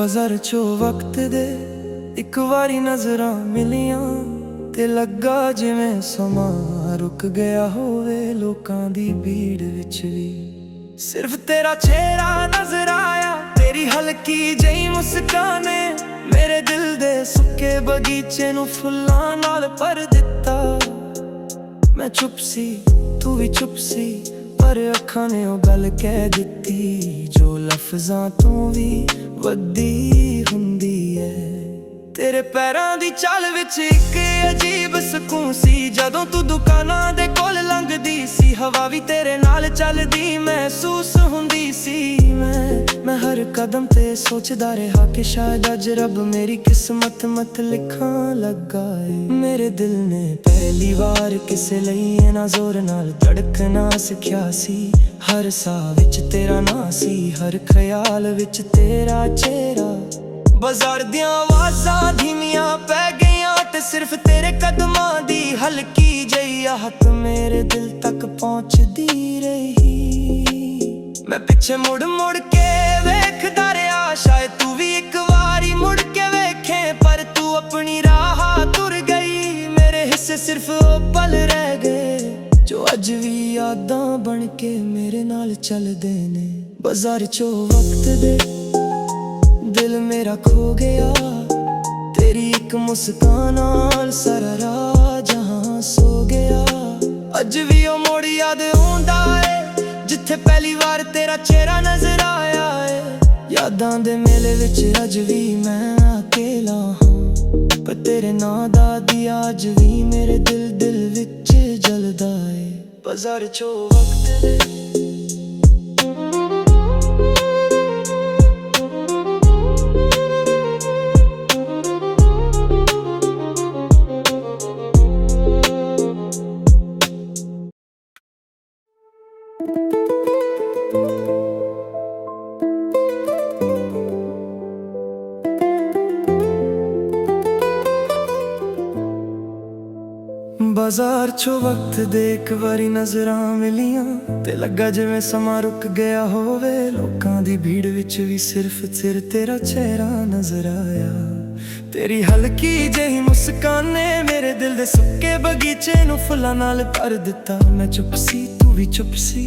बाजार चो वक्त दे एक वारी नजरां मिलियां ते लगा जिवें समा रुक गया होवे लोकां दी भीड़ विच भी। सिर्फ तेरा चेहरा नजर आया, तेरी हल्की जही मुस्कान मेरे दिल दे सुके बगीचे नू फुल्लां नाल भर दिता। मैं चुप सी तू भी चुप सी, पर अखां ने ओ गल कह दिती जो लफ्जां तो भी वड्डी हुंदी है। तेरे पैरां दी चाल विच इक अजीब सकून सी, जदों तू दुकानां दे कोल लंघदी सी हवा भी तेरे नाल चलदी महसूस हुंदी सी। मैं हर कदम ते सोचदा रहा कि शायद अज रब मेरी किस्मत मत लिखां लगा है। मेरे दिल ने पहली बार किसे लई इन्ना जोर नाल धड़कना सिखिया सी। हर साह विच तेरा नां सी, हर ख्याल विच तेरा चेहरा। बाजार दियां आवाज़ां धीमियां पै गईयां ते सिर्फ तेरे कदमां दी हल्की जही आहट मेरे दिल तक पहुंचदी रही। मैं पिछे मुड़ मुड़ के वेखदा रहा, शायद तू भी एक बारी मुड़ के वेखे, पर तू अपनी राह तुर गई। मेरे हिस्से सिर्फ ओ पल रह गए जो अज भी यादां बन के मेरे नाल चलदे ने। बाजार चो वक्त दे दिल मेरा खो गया, तेरी एक मुस्कान नाल सारा राह जहां सो गया। अज भी ओ मोड़ याद आउंदा है जिथे पहली बार तेरा चेहरा नजर आया है। यादां दे मेले विच अज भी मैं अकेला हां, पर तेरे नां दा दिया अज भी मेरे दिल विच जलदा है। बाजार चो वक्त दे बाजार चो वक्त दे एक वारी नजरां मिलियां ते लगा जिवें समा रुक गया होवे लोकां दी भीड़ विच भी सिर्फ तेरा चेहरा नजर आया। तेरी हल्की जही मुस्कान ने मेरे दिल दे सुके बगीचे नू फुल्लां नाल भर दिता। मैं चुप सी तू भी चुप सी,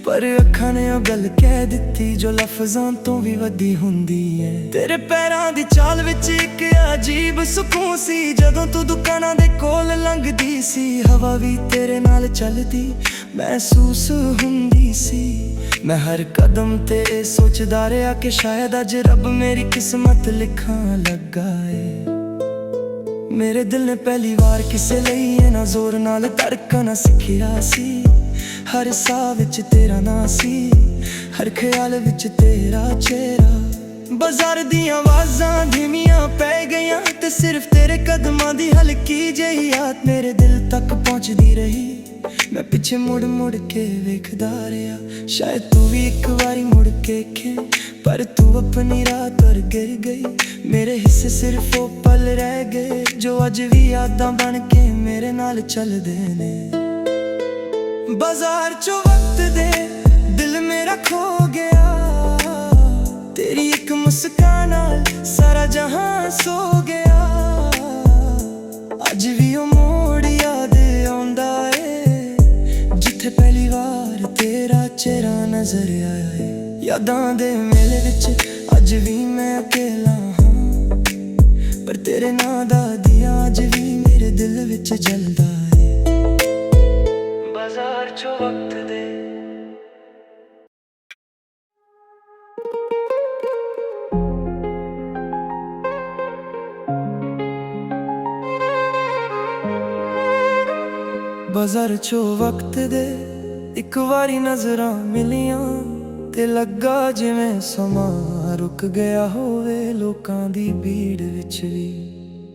पर अखां ने ओ गल कह दिती जो लफ्जां तो भी वड्डी हुंदी है। तेरे पैरां दी चाल विच इक अजीब सुकून सी, जदों तू दुकानां दे कोल लंघदी सी हवा भी तेरे नाल चलदी महसूस हुंदी सी। मैं हर कदम ते सोचदा रहा कि शायद अज रब मेरी किस्मत लिखां लगा है। मेरे दिल ने पहली बार किसे लई इन्ना जोर नाल धड़कना सिखिया सी। हर साह विच तेरा नां सी, हर ख्याल विच तेरा चेहरा। बाजार दियां आवाज़ां धीमियां पै गईयां ते सिर्फ तेरे कदमां दी हल्की जही याद मेरे दिल तक पहुंचदी रही। मैं पिछे मुड़ मुड़ के वेखदा रहा, शायद तू भी एक बारी मुड़ के खे, पर तू अपनी राह पर गिर गई। मेरे हिस्से सिर्फ ओ पल रह गए जो अज भी यादां बन के मेरे नाल चलदे ने। बाजार चो वक्त दे दिल मेरा खो गया, तेरी एक मुस्कान नाल सारा जहां सो गया। अज भी ओ मोड़ याद आउंदा है जिथे पहली बार तेरा चेहरा नजर आया है। यादां दे मेले विच अज भी मैं अकेला हां, पर तेरे नां दा दिया अज भी मेरे दिल विच जलदा है। बाजार चो वक्त दे बाजार चो वक्त दे एक वारी नजरां मिलियां ते लगा जिवें समा रुक गया होवे लोकां दी भीड़ विच भी।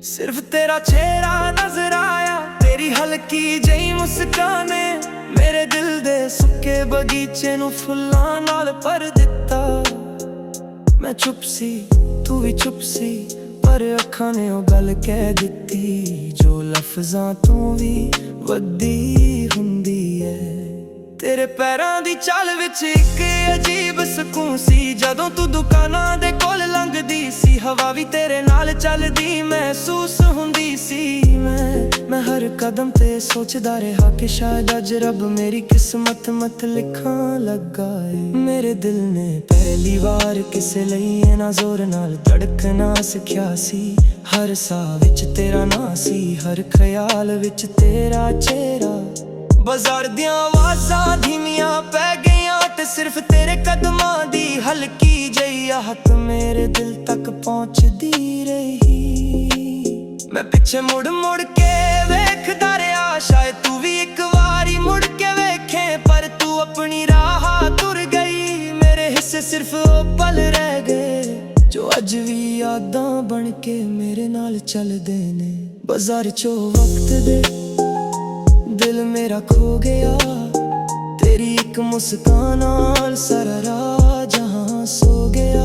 सिर्फ तेरा चेहरा नजर आया, तेरी हल्की जही मुस्कान मेरे दिल दे सुके बगीचे नू फुल्लां नाल भर दिता। मैं चुप सी तू भी चुप सी, पर अखां ने ओ गल कह दिती जो लफ्जां तो भी वड्डी हुंदी है। तेरे पैरां दी चाल विच एक अजीब सुकून सी। जदों तू दुकानां दे कोल लंघदी सी, हवा भी तेरे नाल चलदी महसूस हुंदी सी। मैं हर कदम ते सोचदा रहा कि शायद अज रब मेरी किस्मत मत लिखां लगा है। मेरे दिल ने पहली बार किसे लई इन्ना जोर नाल धड़कना सिखिया सी। हर साह विच तेरा नां सी, हर ख्याल विच तेरा चेहरा। बाजार दियां आवाज़ां धीमियां पै गईयां ते सिर्फ तेरे कदमां दी हल्की जही आहट मेरे दिल तक पहुंचदी रही। मैं पिछे मुड़ मुड़ के वेखदा रहा, शायद तू भी एक बारी मुड़ के वेखे। पर तू अपनी राह तुर गई, मेरे हिस्से सिर्फ ओ पल रह गए जो अज भी यादां बन के मेरे नाल चलदे ने। बाजार चो वक्त दे दिल मेरा खो गया, तेरी एक मुस्कान नाल सारा राह जहां सो गया।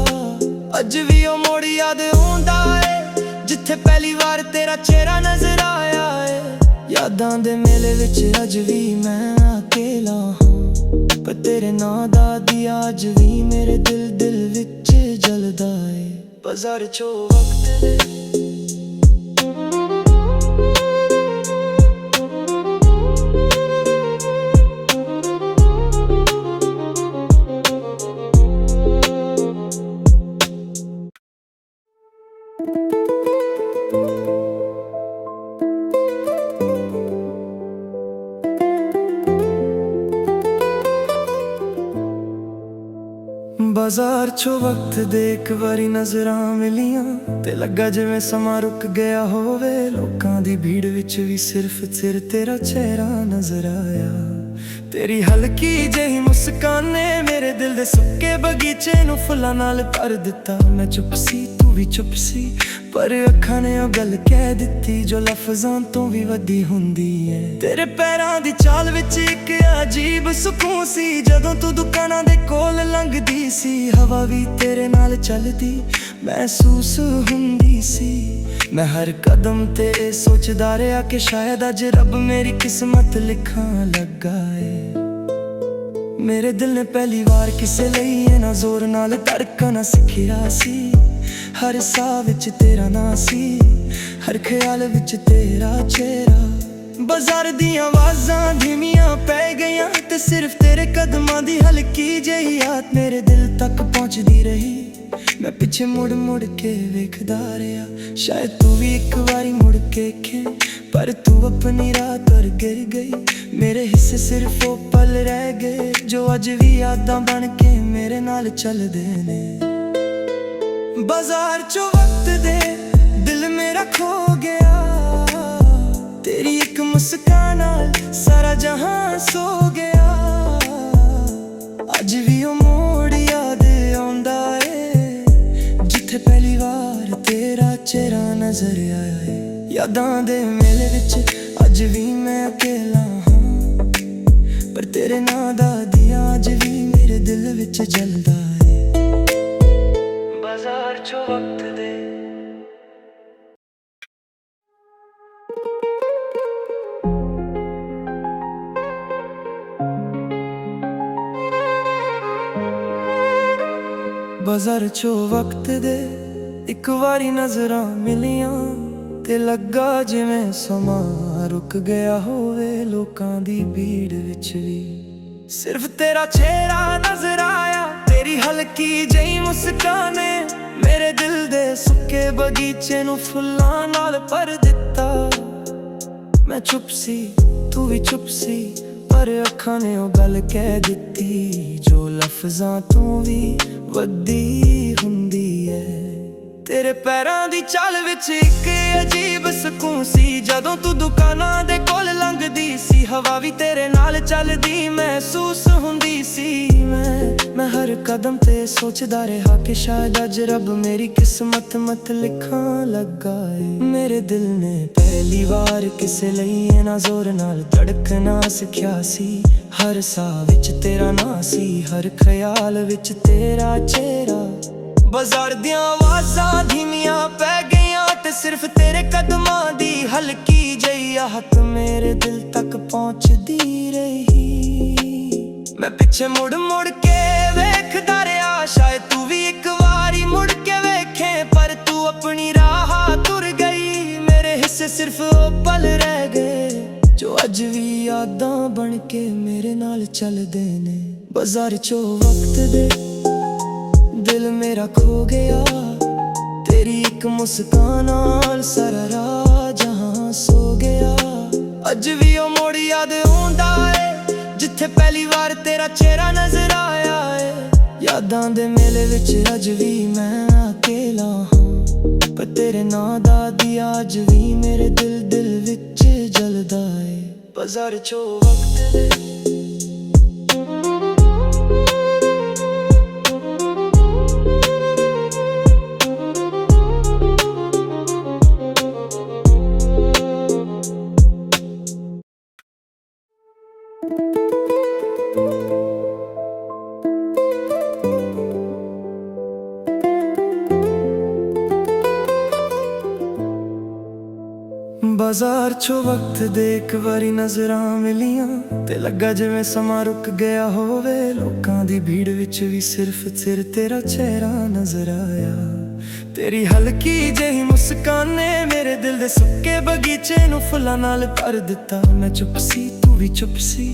अज भी ओ मोड़ याद आउंदा है जिथे पहली बार तेरा चेहरा नजर आया है। यादां दे मेले विच अज भी मैं अकेला हां, पर तेरे नां दा दिया अज भी मेरे दिल विच जलदा है। बाजार चो वक्त दे बाजार चो वक्त दे एक बारी नजरां मिलियां ते लगा जिवें समां रुक गया होवे। लोकां दी भीड़ विच भी सिर्फ तेरा चेहरा नजर आया। तेरी हल्की जही मुस्कान ने मेरे दिल दे सुक्के बगीचे नूं फुल्लां नाल भर दिता। मैं चुप सी तू भी चुप सी, पर अखां ने ओ गल कह दित्ती जो लफ्जां तो भी वड्डी हुंदी है। तेरे पैरां दी चाल विच एक अजीब सुकून सी। जदों तू दुकानां दे कोल लंघदी सी, हवा भी तेरे नाल चलदी महसूस हुंदी सी। मैं हर कदम ते सोचदा रहा कि शायद अज रब मेरी किस्मत लिखां लगा है। मेरे दिल ने पहली बार किसे लई इन्ना जोर नाल धड़कना सिखिया सी। हर साह विच तेरा नां सी, हर ख्याल विच तेरा चेहरा। बाजार दियां आवाज़ां धीमियां पै गईयां ते सिर्फ तेरे कदमां दी हल्की जही आहट मेरे दिल तक पहुंचदी रही। मैं पिछे मुड़ मुड़ के वेखदा रहा, शायद तू भी एक बारी मुड़ के खे। पर तू अपनी राह पर गिर गई, मेरे हिस्से सिर्फ ओ पल रह गए जो अज भी यादां बन के मेरे नाल चलदे ने। बाजार चो वक्त दे दिल मेरा खो गया, तेरी एक मुस्कान नाल सारा जहां सो गया। अज भी ओ मोड़ याद आउंदा है जिथे पहली बार तेरा चेहरा नजर आया है। यादां दे मेले विच अज भी मैं अकेला हां, पर तेरे नां दा दिया अज भी मेरे दिल विच जलदा है। बाजार चो वक्त दे बाजार चो वक्त दे एक बारी नजरां मिलियां ते लगा जिवें समां रुक गया होवे। लोकां दी भीड़ विच भी सिर्फ तेरा चेहरा नजर आया। तेरी हल्की जही मुस्कान ने मेरे दिल दे सुक्के बगीचे नूं फुल्लां नाल भर दिता। मैं चुप सी तू भी चुप सी, पर अखां ने ओ गल कह दित्ती जो लफ्जां तो भी वड्डी हुंदी है। तेरे पैरां दी चाल विच एक अजीब सुकून सी। जदों तू दुकानां दे कोल लंघदी सी, हवा भी तेरे नाल चलदी महसूस हुंदी सी। मैं हर कदम ते सोचदा रहा कि शायद अज रब मेरी किस्मत मत लिखां लगा है। मेरे दिल ने पहली बार किसे लई इन्ना जोर नाल धड़कना सिखिया सी। हर साह विच तेरा नां सी, हर ख्याल विच तेरा चेहरा। बाजार दियां आवाज़ां धीमियां पै गईयां ते सिर्फ तेरे कदमां दी हल्की जही आहट मेरे दिल तक पहुंचदी रही। मैं पिछे मुड़ मुड़ के वेखदा रहा, शायद तू भी एक वारी मुड़ के वेखे, पर तू अपनी राह तुर गई। मेरे हिस्से सिर्फ वो पल रह गए जो अज भी यादां बन के मेरे नाल चलदे ने। बाजार चो वक्त दे दिल मेरा खो गया, तेरी एक मुस्कान नाल सारा राह जहां सो गया। अज भी ओ मोड़ याद आउंदा है जिथे पहली बार तेरा चेहरा नजर आया है। यादां दे मेले विच अज भी मैं अकेला हां, पर तेरे नां दा दिया अज भी मेरे दिल विच जलदा है। बाजार चो वक्त दे बाजार चो वक्त दे एक वारी नजरां मिलियां ते लगा जिवें समां रुक गया होवे। लोकां दी भीड़ विच भी सिर्फ तेरा चेहरा नजर आया। तेरी हल्की जेही मुस्कान ने मेरे दिल दे सुक्के बगीचे नूं फुल्लां नाल भर दिता। मैं चुप सी तू भी चुप सी,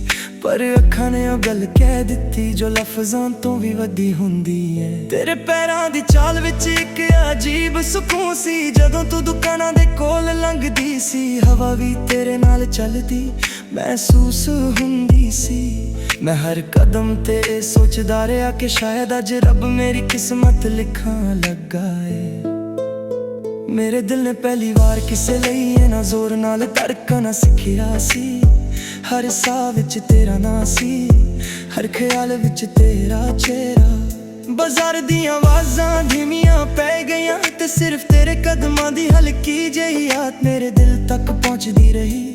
पर अखां ने ओ गल कह दित्ती जो लफ्जां तो भी वड्डी हुंदी है। तेरे पैरां दी चाल विच एक अजीब सुकून सी, जदों तू दुकानां दे कोल लंघदी सी। हवा भी तेरे नाल चलदी महसूस हुंदी सी। मैं हर कदम ते सोचदा रहा कि शायद अज रब मेरी किस्मत लिखां लगा है। मेरे दिल ने पहली बार किसे लई ना जोर नाल धड़कना सिखिया सी। हर साह विच तेरा नां सी, हर ख्याल विच तेरा चेहरा। बाजार दियां आवाज़ां धीमियां पै गईयां ते सिर्फ तेरे कदमां दी हल्की जेही याद मेरे दिल तक पहुंचदी रही।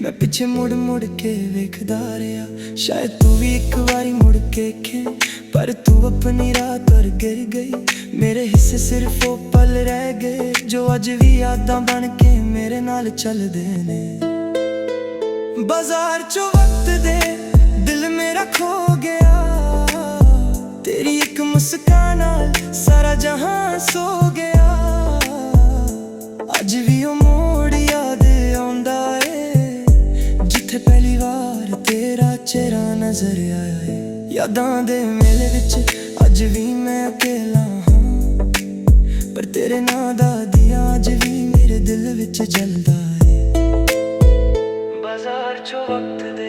मैं पिछे मुड़ मुड़ के वेखदा रहा, शायद तू भी एक बारी मुड़ के खे, पर तू अपनी राह पर गिर गई। मेरे हिस्से सिर्फ वो पल रह गए जो अज भी यादां बन के मेरे नाल चलदे ने। बाजार चो वक्त दे दिल मेरा खो गया, तेरी एक मुस्कान नाल सारा जहां सो गया। अज भी ओ मोड़ याद आउंदा है जिथे पहली बार तेरा चेहरा नजर आया है। यादां दे मेले विच अज भी मैं अकेला हां, पर तेरे नां दा दिया अज भी मेरे दिल विच जलदा है। बाजार चो वक्त दे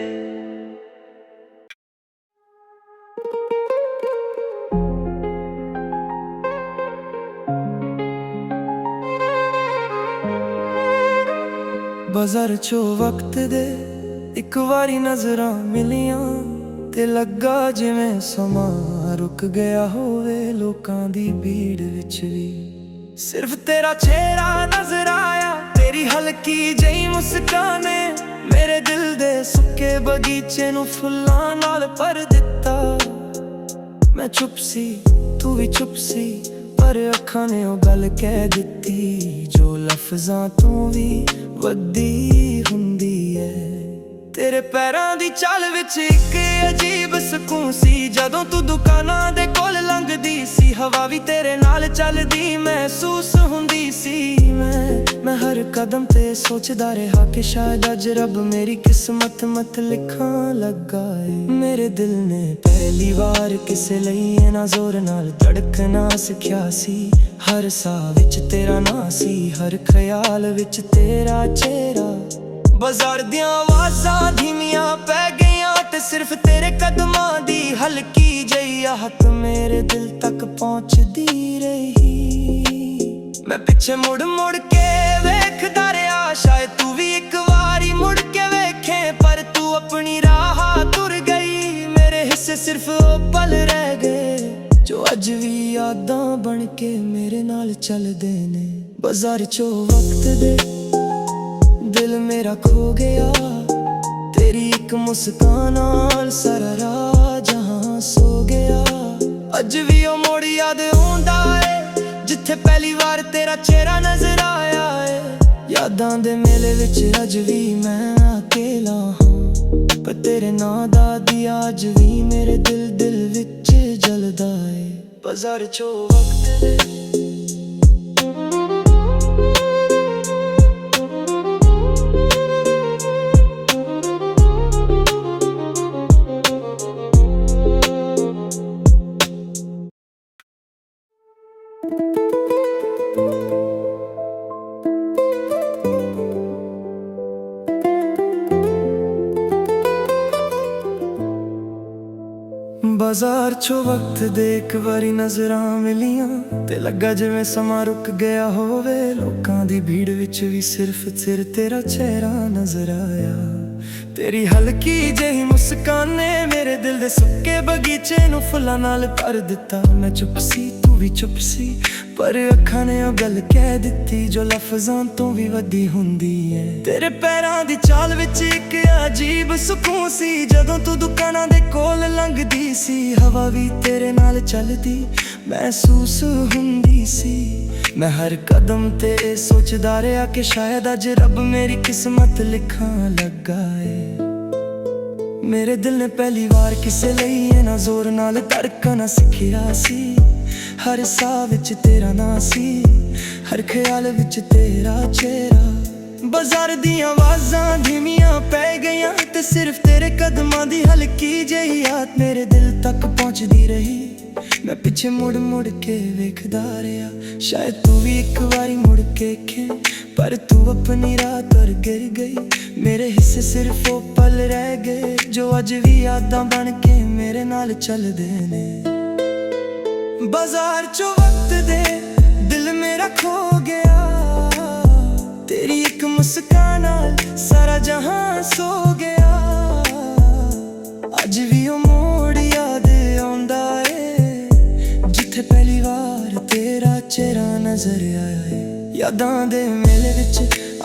बाजार चो वक्त दे एक वारी नजरां मिलियां ते लगा जिवें समां रुक गया होवे। लोकां दी भीड़ विच भी सिर्फ तेरा चेहरा नजर आया। तेरी हल्की जेही मुस्कान ने मेरे दिल दे सुक्के बगीचे नूं फुल्लां नाल भर दिता। मैं चुप सी तू भी चुप सी, पर अखां ने ओ गल कह दित्ती जो लफ्जां तो भी वड्डी हुंदी है। तेरे पैरां दी चाल विच एक अजीब सुकून सी, जदों तू दुकानां दे कोल लंघदी सी। हवा भी तेरे नाल चलदी महसूस हुंदी सी। मैं हर कदम ते सोचदा रहा कि शायद अज रब मेरी किस्मत मत लिखां लगा है। मेरे दिल ने पहली बार किसे लई ना जोर नाल धड़कना सिखिया सी। हर साह विच तेरा नां सी, हर ख्याल विच तेरा चेहरा। बाजार दियां आवाज़ां धीमियां पै गईयां ते सिर्फ तेरे कदमां दी हल्की जेही आहट मेरे दिल तक पहुंचदी रही। मैं पिछे मुड़ मुड़ के वेखदा रहा, शायद तू भी एक वारी मुड़ के वेखे, पर तू अपनी राह तुर गई। मेरे हिस्से सिर्फ वो पल रह गए जो अज भी यादां बन के मेरे नाल चलदे ने। बाजार चो वक्त दे दिल मेरा खो गया, तेरी एक मुस्कान नाल सारा राह जहां सो गया। अज भी ओ मोड़ याद आउंदा है जिथे पहली बार तेरा चेहरा नजर आया है। यादां दे मेले विच अज भी मैं अकेला हां, पर तेरे नां दा दिया अज भी मेरे दिल विच जलदा है। बाजार चो वक्त दे बाजार चो वक्त दे एक बारी नजरां मिलियां ते लगा जिवें समां रुक गया होवे। लोकां दी भीड़ विच भी सिर्फ तेरा चेहरा नजर आया। तेरी हल्की जही मुस्कान ने मेरे दिल दे सुक्के बगीचे नूं फुल्लां नाल भर दिता। मैं चुप सी तू भी चुप सी पर अखां ने ओ गल कह दित्ती जो लफ्जां तो भी वड्डी हुंदी है। तेरे पैरां दी चाल विच इक अजीब सुकून सी जदों तू दुकानां दे कोल लंघदी सी। हवा भी तेरे नाल चलदी महसूस हुंदी सी। मैं हर कदम ते सोचदा रहा कि शायद अज रब मेरी किस्मत लिखां लगा है। मेरे दिल ने पहली बार किसे लई इन्ना जोर नाल धड़कना सिखिया सी। हर साह विच तेरा नां सी, हर ख्याल विच तेरा चेहरा। बाजार दियां आवाज़ां धीमियां पै गईयां ते सिर्फ तेरे कदमां दी हल्की जही याद मेरे दिल तक पहुंचदी रही। मैं पिछे मुड़ मुड़ के वेखदा रहा शायद तू भी एक बारी मुड़ के खे, पर तू अपनी राह पर गिर गई। मेरे हिस्से सिर्फ वो पल रह गए जो अज भी यादां बन के मेरे नाल चलदे ने। बाजार चो वक्त दे दिल मेरा खो गया, तेरी एक मुस्कान नाल सारा जहां सो गया। अज भी ओ मोड़ याद आउंदा है जिथे पहली बार तेरा चेहरा नजर आया है। यादां दे मेले विच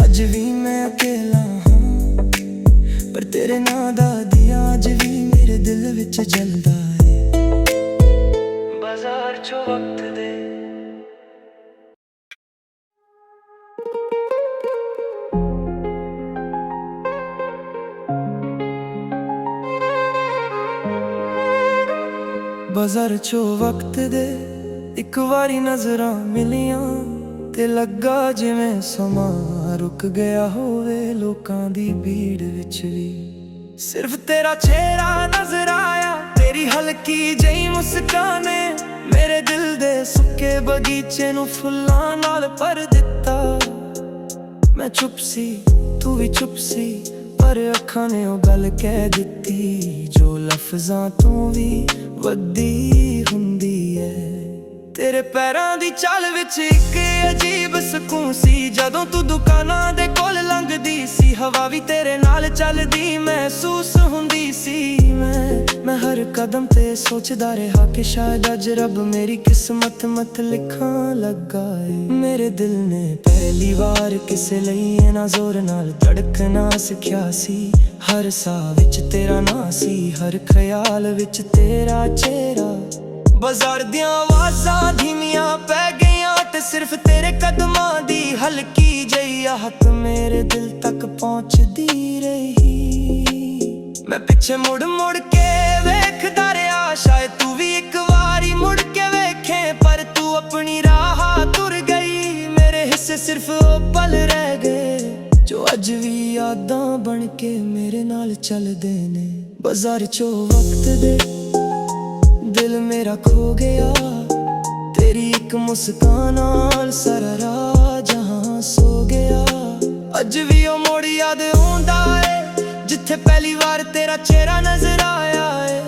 अज भी मैं अकेला हां, पर तेरे नां दा दिया अज भी मेरे दिल विच जलदा है। बाजार चो वक्त दे बाजार चो वक्त दे एक बारी नजरां मिलियां ते लगा जिवें समां रुक गया होवे। लोकां दी भीड़ विच भी सिर्फ तेरा चेहरा नजर आया। तेरी हल्की जही मुस्कान ने मेरे दिल दे सुक्के बगीचे नूं फुल्लां नाल भर दिता। मैं चुप सी तू भी चुप सी पर अखां ने ओ गल कह दित्ती जो लफ्जां तो भी वड्डी हुंदी है। तेरे पैरां दी चाल विच इक अजीब सुकून सी जदों तू दुकानां दे कोल लंघदी सी। हवा भी तेरे नाल चलदी महसूस हुंदी सी। मैं हर कदम ते सोचदा रहा कि शायद अज रब मेरी किस्मत मत लिखां लगा है। मेरे दिल ने पहली बार किसे लई इन्ना जोर नाल धड़कना सिखिया सी। हर साह विच तेरा नां सी, हर ख्याल विच तेरा चेहरा। बाजार दियां आवाज़ां धीमियां पै गईयां ते सिर्फ तेरे कदमां दी हल्की जही आहट मेरे दिल तक पहुंचदी रही। मैं पिछे मुड़ मुड़ के वेखदा रहा शायद तू भी एक बारी मुड़ के वेखे, पर तू अपनी राह तुर गई। मेरे हिस्से सिर्फ वो पल रह गए जो अज भी यादां बन के मेरे नाल चलदे ने। बाजार चो वक्त दे दिल मेरा खो गया, तेरी एक मुस्कान नाल सारा राह जहां सो गया। अज भी ओ मोड़ याद आउंदा है जिथे पहली बार तेरा चेहरा नजर आया है।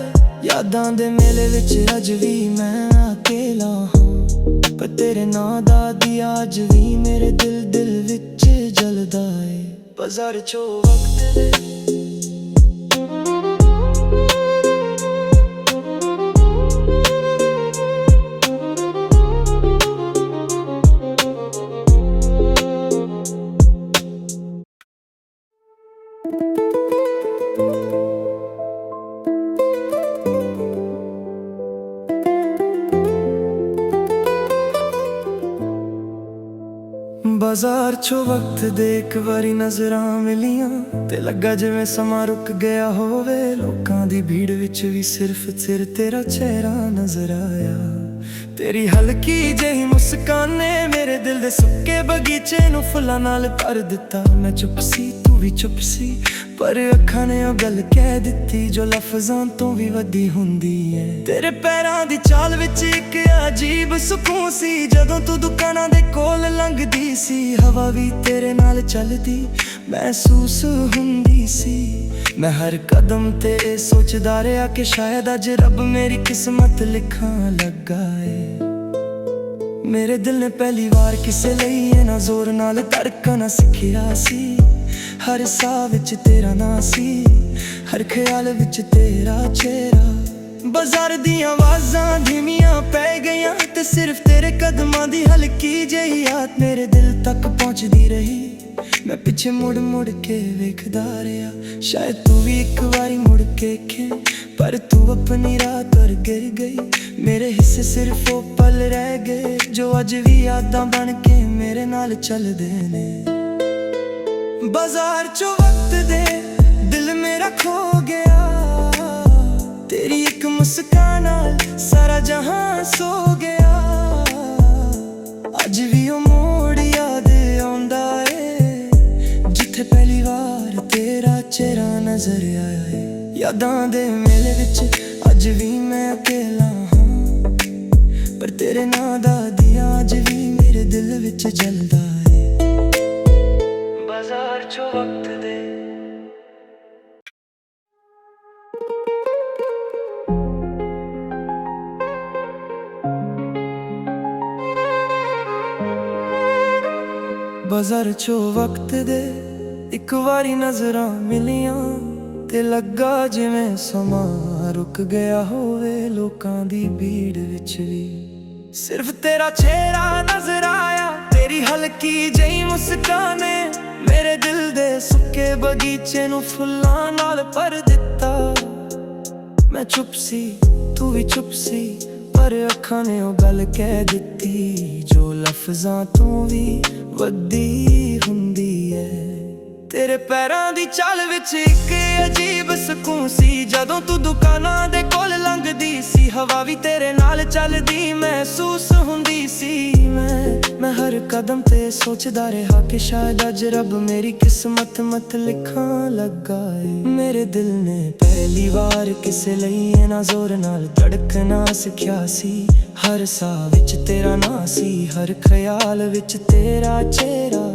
यादां दे मेले विच अज भी मैं अकेला हां, पर तेरे नां दा दिया अज भी मेरे दिल विच जलदा है। बाजार चो वक्त दे ਬਾਜ਼ਾਰ ਚੋਂ ਵਕਤ ਦੇ ਇੱਕ ਵਾਰੀ ਨਜ਼ਰਾਂ ਮਿਲੀਆਂ ਤੇ ਲੱਗਾ ਜਿਵੇਂ ਸਮਾਂ ਰੁਕ ਗਿਆ ਹੋਵੇ। ਲੋਕਾਂ ਦੀ ਭੀੜ ਵਿੱਚ ਵੀ ਸਿਰਫ ਤੇਰਾ ਚਿਹਰਾ ਨਜ਼ਰ ਆਇਆ। ਤੇਰੀ ਹਲਕੀ ਜਿਹੀ ਮੁਸਕਾਨ ਨੇ ਮੇਰੇ ਦਿਲ ਦੇ ਸੁੱਕੇ ਬਗੀਚੇ ਨੂੰ ਫੁੱਲਾਂ ਨਾਲ ਭਰ ਦਿੱਤਾ। ਮੈਂ ਚੁੱਪ ਸੀ, ਤੂੰ ਵੀ ਚੁੱਪ ਸੀ, ਪਰ ਅੱਖਾਂ ਨੇ ਉਹ ਗੱਲ ਕਹਿ ਦਿੱਤੀ ਜੋ ਲਫ਼ਜ਼ਾਂ ਤੋਂ ਵੀ ਵੱਡੀ ਹੁੰਦੀ ਹੈ। ਤੇਰੇ ਪੈਰਾਂ ਦੀ ਚਾਲ ਵਿੱਚ ਇੱਕ ਅਜੀਬ ਸਕੂਨ ਸੀ। ਜਦੋਂ ਤੂੰ ਦੁਕਾਨਾਂ ਦੇ ਕੋਲ ਲੰਘਦੀ ਸੀ, ਹਵਾ ਵੀ ਤੇਰੇ ਨਾਲ ਚੱਲਦੀ ਮਹਿਸੂਸ ਹੁੰਦੀ ਸੀ। ਮੈਂ ਹਰ ਕਦਮ ਤੇ ਇਹ ਸੋਚਦਾ ਰਿਹਾ ਕਿ ਸ਼ਾਇਦ ਅੱਜ ਰੱਬ ਮੇਰੀ ਕਿਸਮਤ ਲਿਖਣ ਲੱਗਾ ਏ। ਮੇਰੇ ਦਿਲ ਨੇ ਪਹਿਲੀ ਵਾਰ ਕਿਸੇ ਲਈ ਇਹਨਾਂ ਜ਼ੋਰ ਨਾਲ ਧੜਕਣਾ ਸਿੱਖਿਆ ਸੀ। ਹਰ ਸਾਹ ਵਿੱਚ ਤੇਰਾ ਨਾਂ ਸੀ, ਹਰ ਖਿਆਲ ਵਿੱਚ ਤੇਰਾ ਚਿਹਰਾ। ਬਾਜ਼ਾਰ ਦੀਆਂ ਆਵਾਜ਼ਾਂ ਧੀਮੀਆਂ ਪੈ ਗਈਆਂ ਤੇ ਸਿਰਫ ਤੇਰੇ ਕਦਮਾਂ ਦੀ ਹਲਕੀ ਜਿਹੀ ਆਵਾਜ਼ ਮੇਰੇ ਦਿਲ ਤੱਕ ਪਹੁੰਚਦੀ ਰਹੀ। ਮੈਂ ਪਿੱਛੇ ਮੁੜ ਕੇ ਵੇਖਦਾ ਰਿਹਾ, ਸ਼ਾਇਦ ਤੂੰ ਵੀ ਇੱਕ ਵਾਰੀ ਮੁੜ ਕੇ ਵੇਖੇ, ਪਰ ਤੂੰ ਆਪਣੀ ਰਾਹ ਤੁਰ ਗਿਰ ਗਈ। ਮੇਰੇ ਹਿੱਸੇ ਸਿਰਫ ਉਹ ਪਲ ਰਹਿ ਗਏ ਜੋ ਅੱਜ ਵੀ ਯਾਦਾਂ ਬਣ ਕੇ ਮੇਰੇ ਨਾਲ ਚੱਲਦੇ ਨੇ। ਬਾਜ਼ਾਰ ਚੋਂ ਵਕਤ ਦੇ ਦਿਲ ਮੇਰਾ ਖੋ ਗਿਆ, ਤੇਰੀ ਇੱਕ ਮੁਸਕਾਨ ਨਾਲ ਸਾਰਾ ਜਹਾਂ ਸੋ ਗਿਆ। ਅੱਜ ਵੀ ਉਹ ਮੋੜ ਯਾਦ ਆਉਂਦਾ ਏ ਜਿੱਥੇ ਪਹਿਲੀ ਵਾਰ ਤੇਰਾ ਚਿਹਰਾ ਨਜ਼ਰ ਆਇਆ ਏ। ਯਾਦਾਂ ਦੇ ਮੇਲੇ ਵਿੱਚ ਅੱਜ ਵੀ ਮੈਂ ਅਕੇਲਾ ਹਾਂ, ਪਰ ਤੇਰੇ ਨਾਂ ਦਾ ਦੀਆ ਅੱਜ ਵੀ ਮੇਰੇ ਦਿਲ ਵਿੱਚ ਜਲਦਾ ਏ। ਬਾਜ਼ਾਰ ਚੋਂ ਵਕਤ ਦੇ ਬਾਜ਼ਾਰ ਚੋਂ ਵਕਤ ਦੇ ਇੱਕ ਵਾਰੀ ਨਜ਼ਰਾਂ ਮਿਲੀਆਂ ਤੇ ਲੱਗਾ ਜਿਵੇਂ ਸਮਾਂ ਰੁਕ ਗਿਆ ਹੋਵੇ। ਲੋਕਾਂ ਦੀ ਭੀੜ ਵਿੱਚ ਵੀ ਸਿਰਫ ਤੇਰਾ ਚਿਹਰਾ ਨਜ਼ਰ ਆਇਆ। ਤੇਰੀ ਹਲਕੀ ਜਿਹੀ ਮੁਸਕਾਨ ਨੇ ਮੇਰੇ ਦਿਲ ਦੇ ਸੁੱਕੇ ਬਗੀਚੇ ਨੂੰ ਫੁੱਲਾਂ ਨਾਲ ਭਰ ਦਿੱਤਾ। ਮੈਂ ਚੁੱਪ ਸੀ, ਤੂੰ ਵੀ ਚੁੱਪ ਸੀ, ਪਰ ਅੱਖਾਂ ਨੇ ਉਹ ਗੱਲ ਕਹਿ ਦਿੱਤੀ ਜੋ ਲਫ਼ਜ਼ਾਂ ਤੋਂ ਵੀ ਵੱਡੀ ਹੁੰਦੀ ਹੈ। ਤੇਰੇ ਪੈਰਾਂ ਦੀ ਚਾਲ ਵਿੱਚ ਇੱਕ ਅਜੀਬ ਸਕੂਨ ਸੀ। ਜਦੋਂ ਤੂੰ ਦੁਕਾਨਾਂ ਦੇ ਕੋਲ ਲੰਘਦੀ ਸੀ, ਹਵਾ ਵੀ ਤੇਰੇ ਨਾਲ ਚੱਲਦੀ ਮਹਿਸੂਸ ਹੁੰਦੀ ਸੀ। ਮੈਂ ਹਰ ਕਦਮ ਤੇ ਸੋਚਦਾ ਰਿਹਾ ਕਿ ਸ਼ਾਇਦ ਅੱਜ ਰੱਬ ਮੇਰੀ ਕਿਸਮਤ ਲਿਖਣ ਲੱਗਾ ਏ। ਮੇਰੇ ਦਿਲ ਨੇ ਪਹਿਲੀ ਵਾਰ ਕਿਸੇ ਲਈ ਇਹਨਾਂ ਜ਼ੋਰ ਨਾਲ ਧੜਕਣਾ ਸਿੱਖਿਆ ਸੀ। ਹਰ ਸਾਹ ਵਿੱਚ ਤੇਰਾ ਨਾਂ ਸੀ, ਹਰ ਖਿਆਲ ਵਿੱਚ ਤੇਰਾ ਚਿਹਰਾ।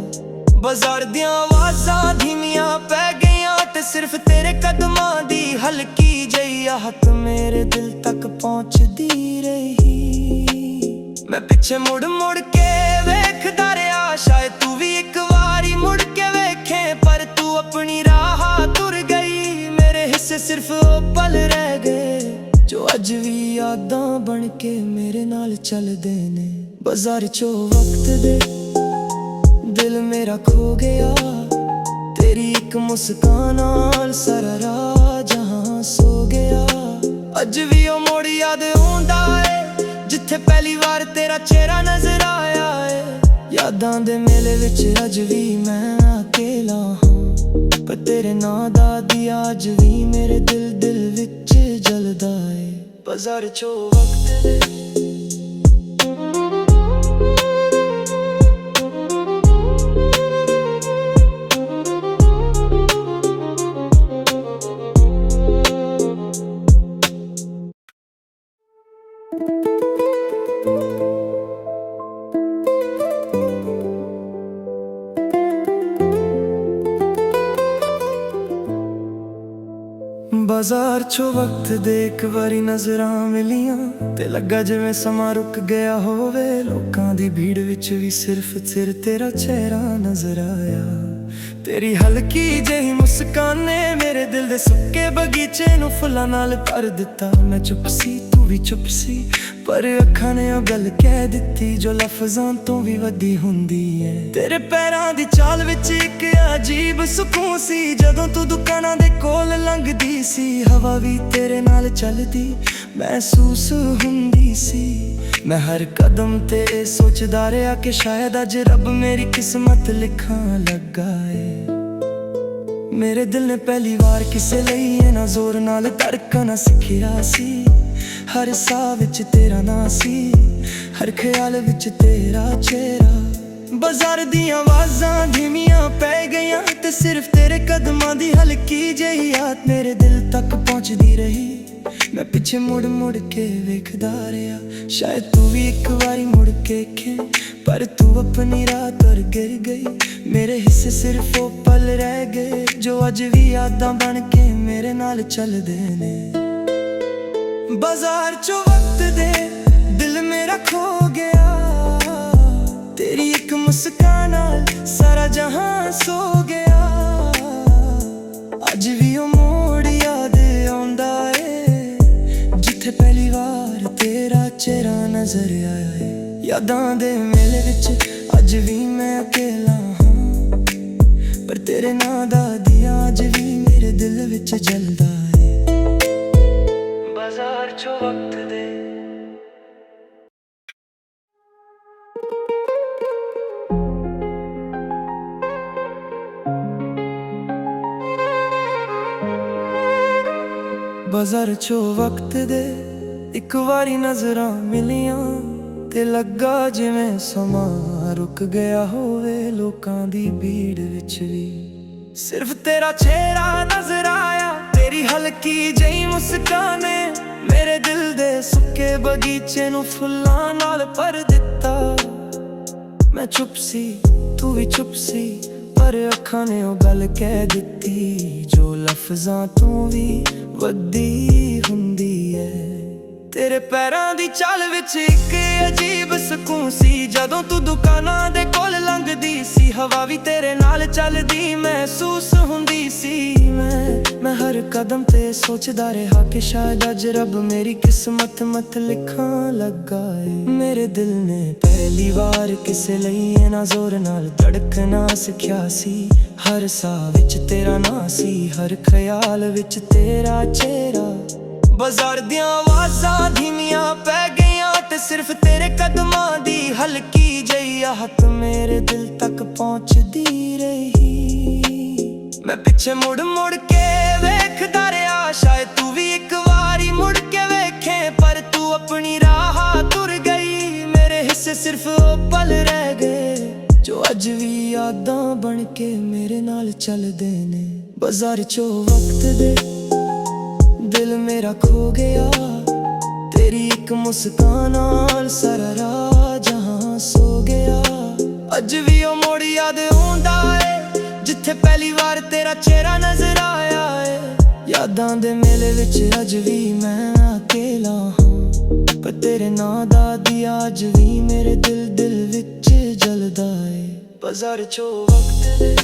ਬਾਜ਼ਾਰ ਦੀਆਂ ਆਵਾਜ਼ਾਂ ਧੀਮੀਆਂ ਪੈ ਗਈਆਂ ਤੇ ਸਿਰਫ ਤੇਰੇ ਕਦਮਾਂ ਦੀ ਹਲਕੀ ਜਿਹੀ ਆਹਟ ਮੇਰੇ ਦਿਲ ਤੱਕ ਪਹੁੰਚਦੀ ਰਹੀ। ਮੈਂ ਪਿੱਛੇ ਮੁੜ ਕੇ ਵੇਖਦਾ ਰਿਹਾ, ਸ਼ਾਇਦ ਤੂੰ ਵੀ ਇੱਕ ਵਾਰੀ ਮੁੜ ਕੇ ਵੇਖੇ, ਪਰ ਤੂੰ ਆਪਣੀ ਰਾਹ ਤੁਰ ਗਈ। ਮੇਰੇ ਹਿੱਸੇ ਸਿਰਫ ਉਹ ਪਲ ਰਹਿ ਗਏ ਜੋ ਅੱਜ ਵੀ ਯਾਦਾਂ ਬਣ ਕੇ ਮੇਰੇ ਨਾਲ ਚੱਲਦੇ ਨੇ। ਬਾਜ਼ਾਰ ਚੋਂ ਵਕਤ ਦੇ ਦਿਲ ਮੇਰਾ ਖੋ ਗਿਆ, ਤੇਰੀ ਇੱਕ ਮੁਸਕਾਨ ਨਾਲ ਸਾਰਾ ਰਾਹ ਜਹਾਂ ਸੋ ਗਿਆ। ਅੱਜ ਵੀ ਉਹ ਮੋੜ ਯਾਦ ਆਉਂਦਾ ਏ ਜਿੱਥੇ ਪਹਿਲੀ ਵਾਰ ਤੇਰਾ ਚਿਹਰਾ ਨਜ਼ਰ ਆਇਆ ਏ। ਯਾਦਾਂ ਦੇ ਮੇਲੇ ਵਿੱਚ ਅੱਜ ਵੀ ਮੈਂ ਅਕੇਲਾ ਹਾਂ, ਪਰ ਤੇਰੇ ਨਾਂ ਦਾ ਦੀਆ ਅੱਜ ਵੀ ਮੇਰੇ ਦਿਲ ਵਿੱਚ ਜਲਦਾ ਏ। ਬਾਜ਼ਾਰ ਚੋਂ ਵਕਤ ਦੇ ਬਾਜ਼ਾਰ ਚੋਂ ਵਕਤ ਦੇ ਇੱਕ ਵਾਰੀ ਨਜ਼ਰਾਂ ਮਿਲੀਆਂ ਤੇ ਲੱਗਾ ਜਿਵੇਂ ਸਮਾਂ ਰੁਕ ਗਿਆ ਹੋਵੇ। ਲੋਕਾਂ ਦੀ ਭੀੜ ਵਿੱਚ ਵੀ ਸਿਰਫ ਤੇਰਾ ਚਿਹਰਾ ਨਜ਼ਰ ਆਇਆ। ਤੇਰੀ ਹਲਕੀ ਜਿਹੀ ਮੁਸਕਾਨ ਨੇ ਮੇਰੇ ਦਿਲ ਦੇ ਸੁੱਕੇ ਬਗੀਚੇ ਨੂੰ ਫੁੱਲਾਂ ਨਾਲ ਭਰ ਦਿੱਤਾ। ਮੈਂ ਚੁੱਪ ਸੀ, ਤੂੰ ਤੂੰ ਵੀ ਚੁੱਪ ਸੀ, ਪਰ ਅੱਖਾਂ ਨੇ ਉਹ ਗੱਲ ਕਹਿ ਦਿੱਤੀ ਜੋ ਲਫ਼ਜ਼ਾਂ ਤੋਂ ਵੀ ਵੱਡੀ ਹੁੰਦੀ ਏ। ਤੇਰੇ ਪੈਰਾਂ ਦੀ ਚਾਲ ਵਿੱਚ ਇੱਕ ਅਜੀਬ ਸਕੂਨ ਸੀ, ਜਦੋਂ ਤੂੰ ਦੁਕਾਨਾਂ ਦੇ ਕੋਲ ਲੰਘਦੀ ਸੀ। ਹਵਾ ਵੀ ਤੇਰੇ ਨਾਲ ਚੱਲਦੀ ਮਹਿਸੂਸ ਹੁੰਦੀ ਸੀ। ਮੈਂ ਹਰ ਕਦਮ ਤੇ ਇਹ ਸੋਚਦਾ ਰਿਹਾ ਕਿ ਸ਼ਾਇਦ ਅੱਜ ਰੱਬ ਮੇਰੀ ਕਿਸਮਤ ਲਿਖਣ ਲੱਗਾ ਏ। ਮੇਰੇ ਦਿਲ ਨੇ ਪਹਿਲੀ ਵਾਰ ਕਿਸੇ ਲਈ ਇਹਨਾਂ ਜ਼ੋਰ ਨਾਲ ਧੜਕਣਾ ਸਿੱਖਿਆ ਸੀ। ਹਰ ਸਾਹ ਵਿੱਚ ਤੇਰਾ ਨਾਂ ਸੀ, ਹਰ ਖਿਆਲ ਵਿੱਚ ਤੇਰਾ ਚਿਹਰਾ। ਬਾਜ਼ਾਰ ਦੀਆਂ ਆਵਾਜ਼ਾਂ ਧੀਮੀਆਂ ਪੈ ਗਈਆਂ ਤੇ ਸਿਰਫ ਤੇਰੇ ਕਦਮਾਂ ਦੀ ਹਲਕੀ ਜਿਹੀ ਆਵਾਜ਼ ਮੇਰੇ ਦਿਲ ਤੱਕ ਪਹੁੰਚਦੀ ਰਹੀ। ਮੈਂ ਪਿੱਛੇ ਮੁੜ ਮੁੜ ਕੇ ਵੇਖਦਾ ਰਿਹਾ, ਸ਼ਾਇਦ ਤੂੰ ਵੀ ਇੱਕ ਵਾਰੀ ਮੁੜ ਕੇ ਵੇਖੇ, ਪਰ ਤੂੰ ਆਪਣੀ ਰਾਹ ਤੁਰ ਗਿਰ ਗਈ। ਮੇਰੇ ਹਿੱਸੇ ਸਿਰਫ ਉਹ ਪਲ ਰਹਿ ਗਏ ਜੋ ਅੱਜ ਵੀ ਯਾਦਾਂ ਬਣ ਕੇ ਮੇਰੇ ਨਾਲ ਚੱਲਦੇ ਨੇ। ਬਾਜ਼ਾਰ ਚੋਂ ਵਕਤ ਦੇ ਦਿਲ ਮੇਰਾ ਖੋ ਗਿਆ, ਤੇਰੀ ਇੱਕ ਮੁਸਕਾਨ ਨਾਲ ਸਾਰਾ ਜਹਾਨ ਸੋ ਗਿਆ। ਅੱਜ ਵੀ ਉਹ ਮੋੜ ਯਾਦ ਆਉਂਦਾ ਏ, ਜਿੱਥੇ ਪਹਿਲੀ ਵਾਰ ਤੇਰਾ ਚਿਹਰਾ ਨਜ਼ਰ ਆਇਆ ਏ। ਯਾਦਾਂ ਦੇ ਮੇਲੇ ਵਿੱਚ ਅੱਜ ਵੀ ਮੈਂ ਅਕੇਲਾ ਹਾਂ, ਪਰ ਤੇਰੇ ਨਾਂ ਦਾ ਦੀਆ ਅੱਜ ਵੀ ਮੇਰੇ ਦਿਲ ਵਿੱਚ ਜਲਦਾ ਏ। ਬਾਜ਼ਾਰ ਚੋਂ ਵਕਤ ਦੇ ਬਾਜ਼ਾਰ ਚੋਂ ਵਕਤ ਦੇ ਇੱਕ ਵਾਰੀ ਨਜ਼ਰਾਂ ਮਿਲੀਆਂ ਤੇ ਲੱਗਾ ਜਿਵੇਂ ਸਮਾਂ ਰੁਕ ਗਿਆ ਹੋਵੇ ਲੋਕਾਂ ਦੀ ਭੀੜ ਵਿੱਚ ਵੀ। ਸਿਰਫ ਤੇਰਾ ਚਿਹਰਾ ਨਜ਼ਰ ਆਇਆ, ਤੇਰੀ ਹਲਕੀ ਜਿਹੀ ਮੁਸਕਾਨ ਨੇ ਮੇਰੇ ਦਿਲ ਦੇ ਸੁੱਕੇ ਬਗੀਚੇ ਨੂੰ ਫੁੱਲਾਂ ਨਾਲ ਭਰ ਦਿੱਤਾ। ਮੈਂ ਚੁੱਪ ਸੀ, ਤੂੰ ਵੀ ਚੁੱਪ ਸੀ, ਪਰ ਅੱਖਾਂ ਨੇ ਉਹ ਗੱਲ ਕਹਿ ਦਿੱਤੀ ਜੋ ਲਫ਼ਜ਼ਾਂ ਤੋਂ ਵੀ ਵੱਡੀ ਹੁੰਦੀ ਏ। ਤੇਰੇ ਪੈਰਾਂ ਦੀ ਚਾਲ ਵਿੱਚ ਇੱਕ ਅਜੀਬ ਸਕੂਨ ਸੀ, ਜਦੋਂ ਤੂੰ ਦੁਕਾਨਾਂ ਦੇ ਕੋਲ ਲੰਘਦੀ ਸੀ। ਹਵਾ ਵੀ ਤੇਰੇ ਨਾਲ ਚੱਲਦੀ ਮਹਿਸੂਸ ਹੁੰਦੀ ਸੀ। ਮੈਂ ਹਰ ਕਦਮ ਤੇ ਸੋਚਦਾ ਰਿਹਾ ਕਿ ਸ਼ਾਇਦ ਅੱਜ ਰੱਬ ਮੇਰੀ ਕਿਸਮਤ ਮਤ ਲਿਖਣ ਲੱਗਾ ਏ। ਮੇਰੇ ਦਿਲ ਨੇ ਪਹਿਲੀ ਵਾਰ ਕਿਸੇ ਲਈ ਇਹਨਾਂ ਜ਼ੋਰ ਨਾਲ ਧੜਕਣਾ ਸਿੱਖਿਆ ਸੀ। ਹਰ ਸਾਹ ਵਿੱਚ ਤੇਰਾ ਨਾਂ ਸੀ, ਹਰ ਖਿਆਲ ਵਿੱਚ ਤੇਰਾ ਚਿਹਰਾ। ਬਾਜ਼ਾਰ ਦੀਆਂ ਆਵਾਜ਼ਾਂ ਧੀਮੀਆਂ ਪੈ ਗਈਆਂ ਤੇ ਸਿਰਫ ਤੇਰੇ ਕਦਮਾਂ ਦੀ ਹਲਕੀ ਜਿਹੀ ਆਹਟ ਮੇਰੇ ਦਿਲ ਤੱਕ ਪਹੁੰਚਦੀ ਰਹੀ। ਮੈਂ ਪਿੱਛੇ ਮੁੜ ਮੁੜ ਕੇ ਵੇਖਦਾ ਰਿਹਾ, ਸ਼ਾਇਦ ਤੂੰ ਵੀ ਇੱਕ ਵਾਰੀ ਮੁੜ ਕੇ ਵੇਖੇ, ਪਰ ਤੂੰ ਆਪਣੀ ਰਾਹ ਤੁਰ ਗਈ। ਮੇਰੇ ਹਿੱਸੇ ਸਿਰਫ ਉਹ ਪਲ ਰਹਿ ਗਏ ਜੋ ਅੱਜ ਵੀ ਯਾਦਾਂ ਬਣ ਕੇ ਮੇਰੇ ਨਾਲ ਚੱਲਦੇ ਨੇ। ਬਾਜ਼ਾਰ ਚੋਂ ਵਕਤ ਦੇ ਦਿਲ ਮੇਰਾ ਖੋ ਗਿਆ, ਤੇਰੀ ਇੱਕ ਮੁਸਕਾਨ ਨਾਲ ਸਾਰਾ ਰਾਹ ਜਹਾਂ ਸੋ ਗਿਆ। ਅੱਜ ਵੀ ਉਹ ਮੋੜ ਯਾਦ ਆਉਂਦਾ ਏ, ਜਿੱਥੇ ਪਹਿਲੀ ਵਾਰ ਤੇਰਾ ਚਿਹਰਾ ਨਜ਼ਰ ਆਇਆ ਏ। ਯਾਦਾਂ ਦੇ ਮੇਲੇ ਵਿੱਚ ਅੱਜ ਵੀ ਮੈਂ ਅਕੇਲਾ ਹਾਂ, ਪਰ ਤੇਰੇ ਨਾਂ ਦਾ ਦੀਆ ਅੱਜ ਵੀ ਮੇਰੇ ਦਿਲ ਵਿੱਚ ਜਲਦਾ ਏ। ਬਾਜ਼ਾਰ ਚੋਂ ਵਕਤ ਦੇ